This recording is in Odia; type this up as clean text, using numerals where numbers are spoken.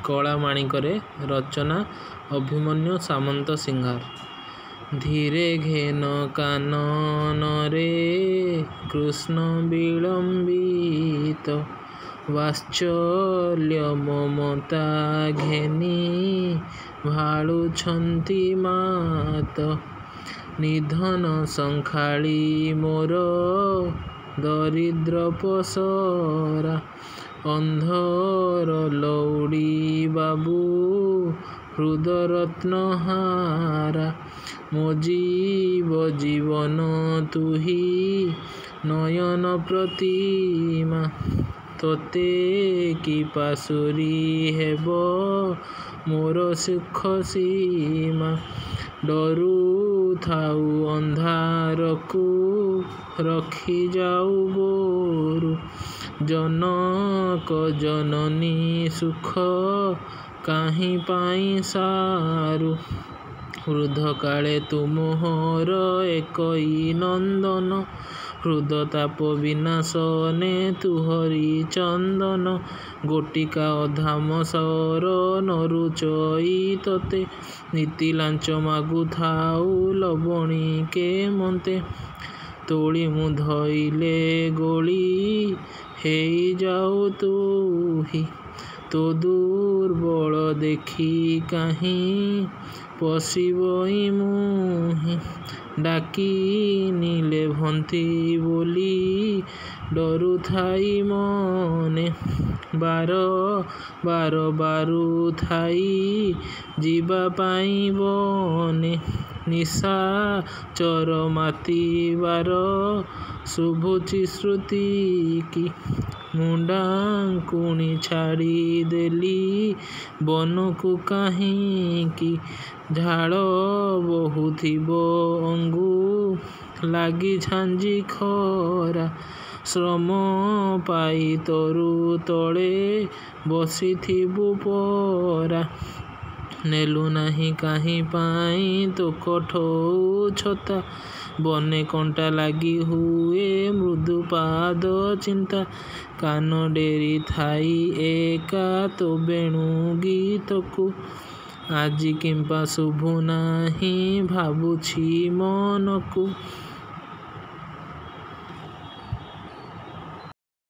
କଳାମାଣିକରେ। ରଚନା ଅଭିମନ୍ୟୁ ସାମନ୍ତ ସିଂହାର। ଧୀରେ ଘେନ କାନନରେ କୃଷ୍ଣ ବିଳମ୍ବିତ ବାତ୍ସଲ୍ୟ ମମତା ଘେନି ଭାଳୁଛନ୍ତି ମାତ। ନିଧନ ସଂଖାଳୀ ମୋର ଦରିଦ୍ର ପସରା ଅନ୍ଧର ଲଉଡ଼ି ବାବୁ ହୃଦରତ୍ନହାରା। ମୋ ଜୀବନ ତୁହି ନୟନ ପ୍ରତିମା ତୋତେ କି ପାଶୋରି ହେବ ମୋର ସୁଖ ସୀମା। ଡରୁଥାଉ ଅନ୍ଧାରକୁ ରଖିଯାଉ ଗୋରୁ ଜନକ ଜନନୀ ସୁଖ କାହିଁ ପାଇଁ ସାରୁ। ବୃଦ୍ଧକାଳେ ତୁମୋହର ଏକଇ ନନ୍ଦନ ହୃଦତାପ ବିନାଶନେ ତୁହରି ଚନ୍ଦନ। ଗୋଟିକା ଅଧାମ ସର ନରୁଚଇ ତୋତେ ନୀତି ଲାଞ୍ଚ ମାଗୁଥାଉ ଲବଣିକେ ମନ୍ତେ। ତୋଳି ମୁଁ ଧଇଲେ ଗୋଳି ହେଇଯାଉ ତୁହି ତୋ ଦୁର୍ବଳ ଦେଖି କାହିଁ ପଶିବଇ ମୁହିଁ। ଡାକିନିଲେ ଭନ୍ତେ ବୋଲି ଡରୁଥାଇ ମନେ ବାର ବାରୁଥାଇ ଯିବା ପାଇଁ ବନେ। ନିଶାଚର ମାତିବାର ଶୁଭୁଛି ଶ୍ରୁତିକି ମୁଣ୍ଡାଙ୍କୁଣି ଛାଡ଼ିଦେଲି ବନକୁ କାହିଁକି। ଝାଳ ବହୁଥିବ ଅଙ୍ଗୁ ଲାଗି ଝାଞ୍ଜି ଖରା ଶ୍ରମ ପାଇ ତରୁ ତଳେ ବସିଥିବୁ ପରା। ନେଲୁ ନାହିଁ କାହିଁ ପାଇଁ ତୋ କଠଉ ଛତା ବନେ କଣ୍ଟା ଲାଗି ହୁଏ ମୃଦୁ ପାଦ ଚିନ୍ତା। କାନ ଡେରି ଥାଇ ଏକା ତୋ ବେଣୁ ଗୀତକୁ ଆଜି କିମ୍ପା ଶୁଭୁ ନାହିଁ ଭାବୁଛି ମନକୁ।